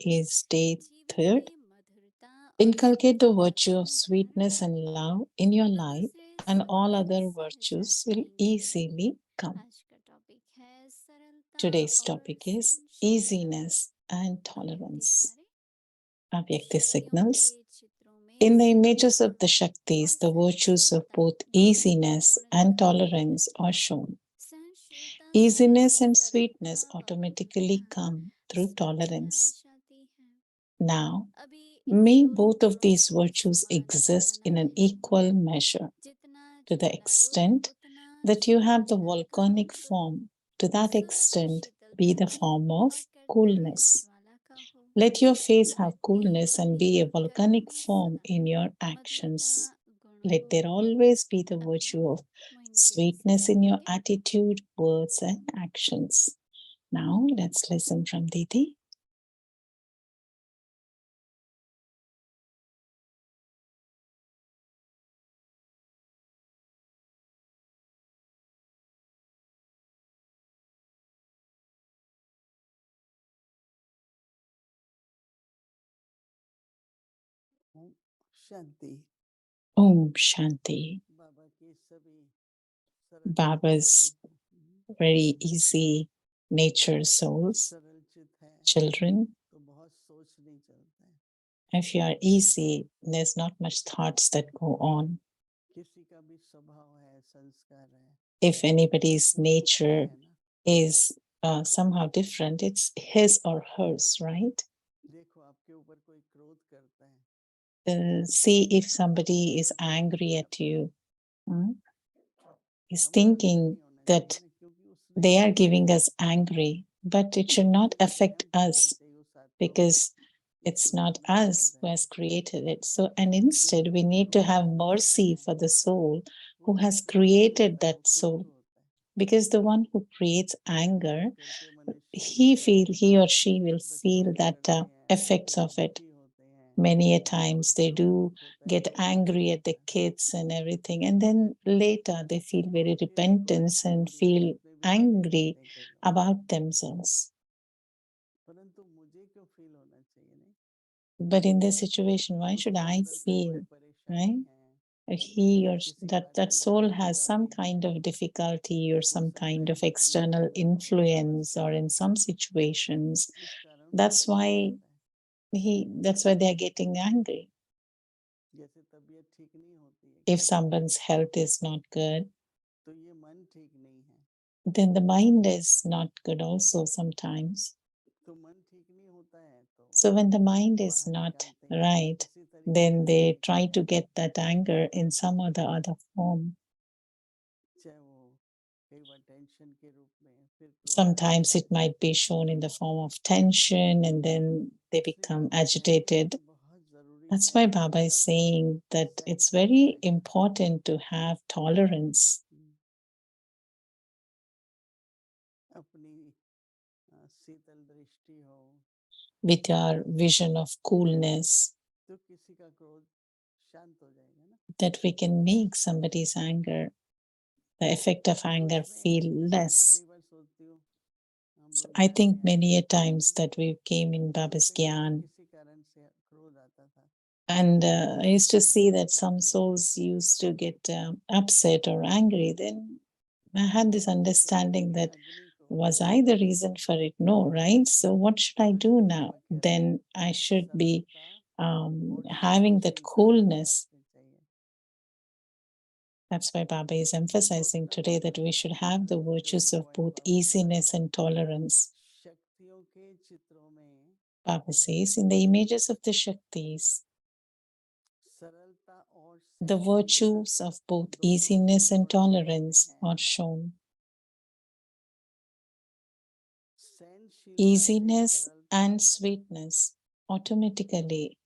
is day 3rd. Inculcate the virtue of sweetness and love in your life, and all other virtues will easily come. Today's topic is easiness and tolerance. Avyakti signals. In the images of the Shaktis, the virtues of both easiness and tolerance are shown. Easiness and sweetness automatically come through tolerance. Now, may both of these virtues exist in an equal measure. To the extent that you have the volcanic form, to that extent be the form of coolness. Let your face have coolness and be a volcanic form in your actions. Let there always be the virtue of sweetness in your attitude, words, and actions. Now, let's listen from Didi. Shanti. Om Shanti. Baba's very easy nature souls, children. If you are easy, there's not much thoughts that go on. If anybody's nature is somehow different, it's his or hers, right? See if somebody is angry at you. He's thinking that they are giving us angry, but it should not affect us because it's not us who has created it. So, and instead we need to have mercy for the soul who has created that soul, because the one who creates anger, he or she will feel that effects of it. Many a times they do get angry at the kids and everything, and then later they feel very repentance and feel angry about themselves. But in this situation, why should I feel, right? He or that soul has some kind of difficulty or some kind of external influence, or in some situations, that's why they're getting angry. If someone's health is not good, then the mind is not good also sometimes. So when the mind is not right, then they try to get that anger in some or the other form. Sometimes it might be shown in the form of tension, and then they become agitated. That's why Baba is saying that it's very important to have tolerance. With our vision of coolness, that we can make somebody's anger, the effect of anger, feel less. So I think many a times that we came in Baba's Gyan, and I used to see that some souls used to get upset or angry. Then I had this understanding that, was I the reason for it? No, right? So what should I do now? Then I should be having that coolness. That's why Baba is emphasizing today that we should have the virtues of both easiness and tolerance. Baba says, in the images of the Shaktis, the virtues of both easiness and tolerance are shown. Easiness and sweetness automatically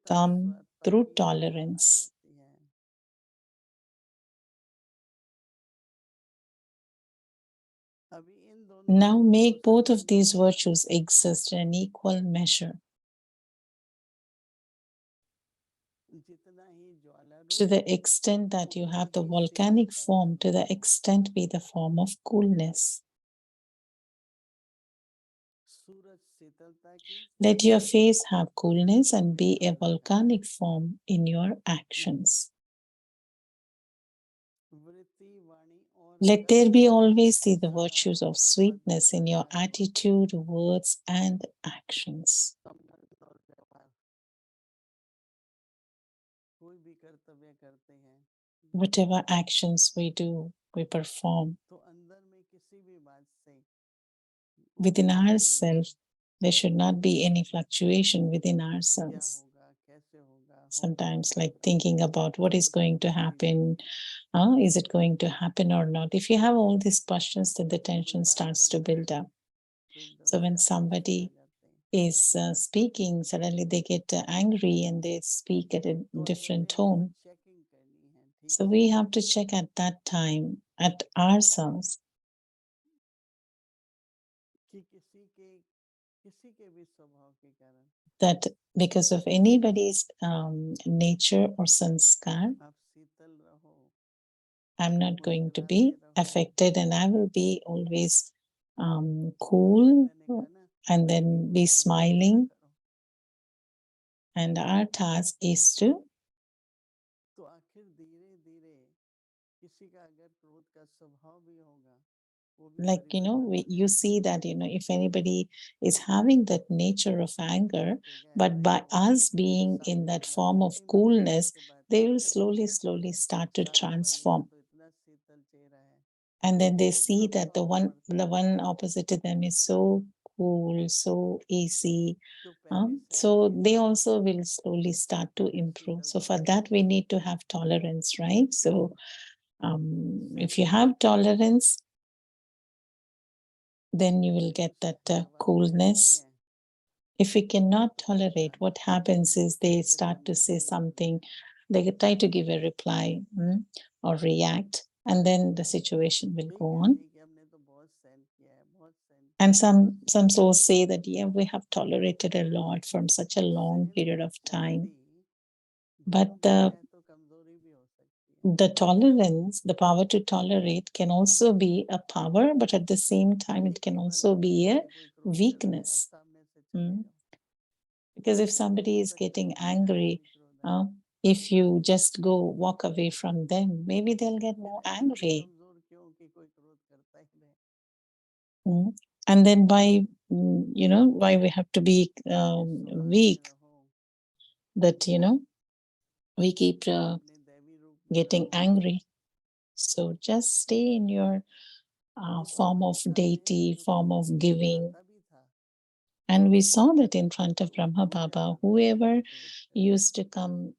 come through tolerance. Now make both of these virtues exist in an equal measure. To the extent that you have the volcanic form, to the extent be the form of coolness. Let your face have coolness and be a volcanic form in your actions. Let there be always the virtues of sweetness in your attitude, words, and actions. Whatever actions we do, we perform, within ourselves, there should not be any fluctuation within ourselves. Sometimes, like thinking about what is going to happen, is it going to happen or not? If you have all these questions, then the tension starts to build up. So when somebody is speaking, suddenly they get angry and they speak at a different tone. So we have to check at that time at ourselves that because of anybody's nature or sanskar, I'm not going to be affected and I will be always cool and then be smiling. And our task is to, like, you see that, if anybody is having that nature of anger, but by us being in that form of coolness, they will slowly start to transform. And then they see that the one opposite to them is so cool, so easy. So they also will slowly start to improve. So for that, we need to have tolerance, right? So if you have tolerance, then you will get that coolness. If we cannot tolerate, what happens is they start to say something, they try to give a reply or react, and then the situation will go on. And some souls say that, yeah, we have tolerated a lot from such a long period of time. But the tolerance, the power to tolerate can also be a power, but at the same time, it can also be a weakness. Because if somebody is getting angry, if you just go walk away from them, maybe they'll get more angry. And then why we have to be weak, that, we keep getting angry. So just stay in your form of deity, form of giving. And we saw that in front of Brahma Baba, whoever used to come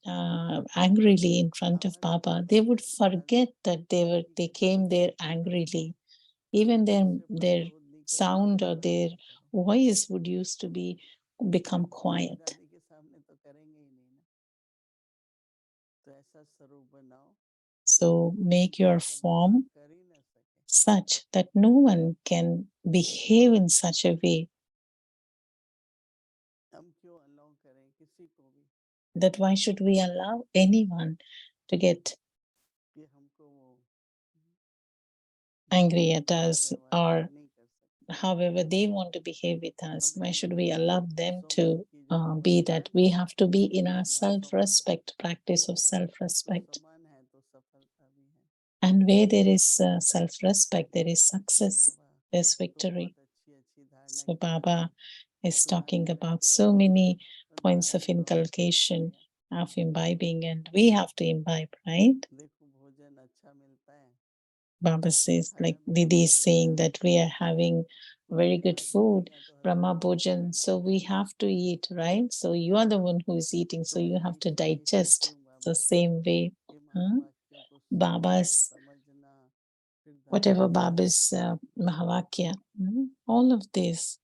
angrily in front of Baba, they would forget that they came there angrily. Even their sound or their voice would used to become quiet. So make your form such that no one can behave in such a way that why should we allow anyone to get angry at us, or however they want to behave with us? Why should we allow them to be that? We have to be in our self-respect, practice of self-respect. And where there is self-respect, there is success, there's victory. So Baba is talking about so many points of inculcation, of imbibing, and we have to imbibe, right? Baba says, like Didi is saying, that we are having very good food, Brahma Bhojan, so we have to eat, right? So you are the one who is eating, so you have to digest the same way. Baba's, whatever Baba's Mahavakya, all of this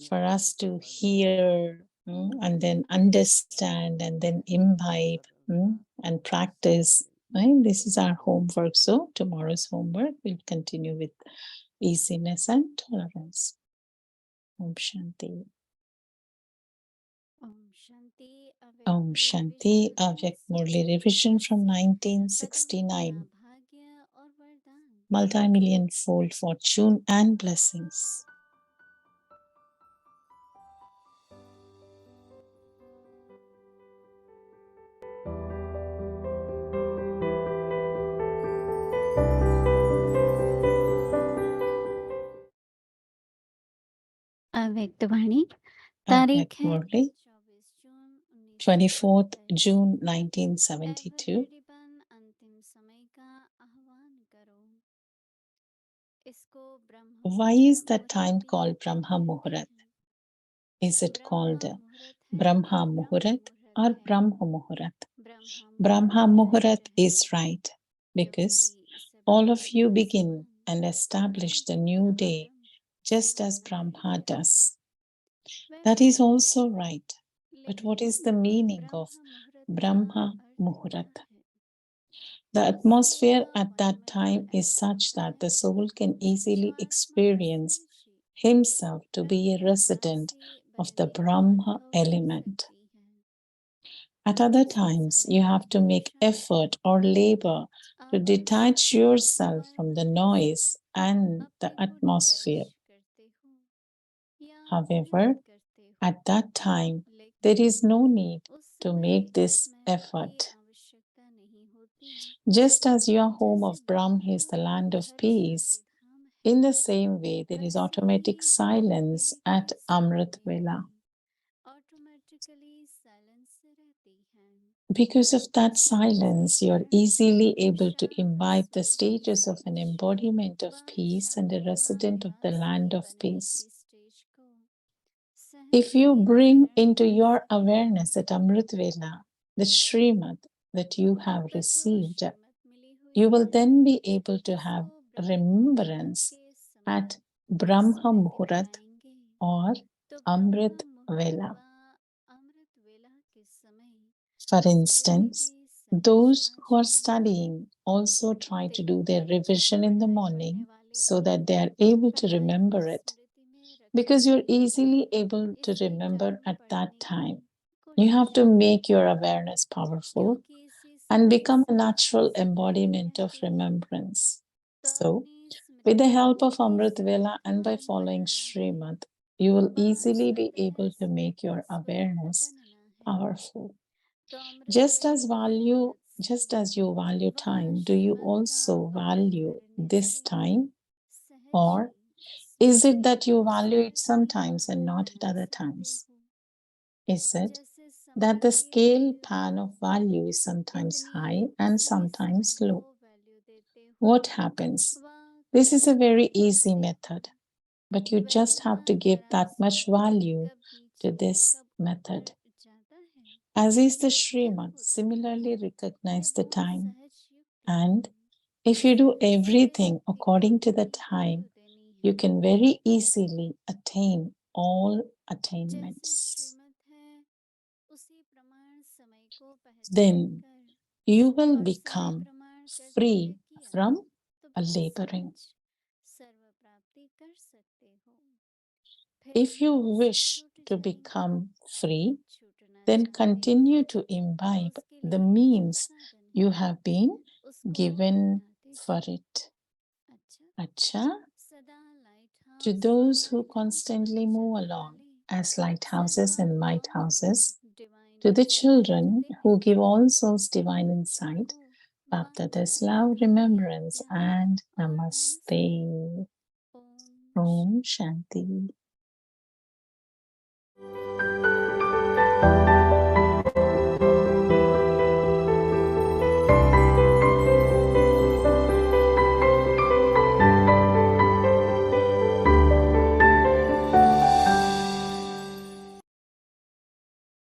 for us to hear and then understand and then imbibe and practice. Right? This is our homework. So tomorrow's homework will continue with easiness and tolerance. Om Shanti. Om Shanti. Avyak Murli revision from 1969. Multi-million fold fortune and blessings. अव्यक्तवाणी तारीख Avyakt है Murli, 24 जून 24th 1972। June ever 1972. Coupon अंतिम समय का आह्वान करो। इसको ब्रह्म Why is that मुहूर्त time भी called Brahma कहते Muhurat? हैं। Is it ब्रह्मा called मुहूर्त है Brahma कि ब्रह्म Muhurat मुहूर्त or है। Brahma Muhurat? ब्रह्मा Brahma मुहूर्त बेस्ट Muhurat है is right because क्योंकि all सभी of you begin आसमान and establish the अलग new day आरंभ just as होता है। Brahma does. वह That is ब्रह्म also है right. But what is लेकिन the meaning of ब्रह्म मुहूर्त का Brahma अर्थ क्या Muhurat? है? The atmosphere इसलिए at that fundamental time is aspect such that the है soul can जो easily आत्मा experience सहज ही himself to be a ब्रह्म ज्ञान resident से of the बहने का Brahma अनुभव कर element. सकती है। At other कुछ times, you समय have to make हमेशा effort or labor to आप detach yourself from the परमात्मा से noise and the अपने को atmosphere. डिटैच करते हो या However, फ्री करते हो, at that time, there लेकिन is no need उस to समय make इस this मेहनत की effort. आवश्यकता नहीं होती। Just as your home जैसे of Brahm is Brahma the का land of घर peace, शांतिधाम है, in the same way, there is वैसे ही automatic silence अमृतवेले की at Amrit समाधि भी Vela. ऑटोमेटिकली साइलेंस रहती है। Because of that इसी silence, you are तरह easily able to शांत imbibe the स्वरूपी stages of an stage embodiment of व peace and a Shantidham resident of the निवासी land of बनने peace. की स्टेज को If सहज you ही bring धारण into कर your सकते awareness हो। at Amrit Vela the Srimad that you have आपको जो received, श्रीमत मिली हुई you will है then be able to उसको have ब्रह्म मुहूर्त remembrance के at समान Brahma स्मृति में Muhurat लाएंगे or तो ब्रह्म Amrit मुहूर्त Vela. व अमृत वेला के समय For धीरे instance, भी सहज those आ who are जाएंगे। studying also try to do दिन their भर revision in the पढ़ाई करने morning वाले so भी that they are able to पढ़ाई को remember it स्मृति में because you're रखेंगे। easily able to इसलिए remember ज्यादा at that पढ़ने की time. You have कोशिश to करें make your awareness powerful क्योंकि इसी and समय become a समाधि natural संभव embodiment of रहती है। remembrance. तो So, अपनी with the स्मृतियों help of में Amrit इसको Vela and by ध्यान following बनाना है Srimad, you will व easily be स्वतः able to make Smriti your स्वरूप awareness बनना है। powerful. तो अमृत Just वेले as की value, मदद से just as you value व time, do you श्रीमत का also पाठ value करने this से time? सहज Or he is it Smriti that you value it Smriti sometimes and बाहर not at ला other सकते times? हो। Is it जैसे that समय the की scale value pan of value is sometimes high इतनी and उसी sometimes समय को low? वैल्यू देते हो What happens? व This is कभी a very कम easy देते method, हो। but you value just have का to give जरा that सा much value कब to नीचे this कब ऊपर method. जाता है As is the क्या Srimad, होता है, similarly ये recognize the बहुत time. सहज युक्ति And है। if you do इस everything युक्ति को according to the अपनी time, वैल्यू देनी you है। can very easily attain all जैसे attainments. श्रीमत है उसी प्रमाण समय को पहचान Then कर you will और समय become प्रमाण कर्तव्य free किया from तो a बहुत laboring. सहज सर्व प्राप्ति कर सकते हो। फिर If you नीड्स wish छूट to जाएंगी। become free, छूटना then चाहते हो continue to तो imbibe उसके the लिए जो means साधन you है have been उसको given अपनाते for जाओ। it. अच्छा, Acha, सदा लाइट to हाउस और those who light house constantly बने move चलने along वाले as सर्व lighthouses and आत्माओं को lighthouses, divine to the insight children देने who give वाले all souls divine insight, प्रभु Baptada's love, महाप्रभु का remembrance, प्यार and और नमस्ते। Namaste. ओम Om शांति। Shanti.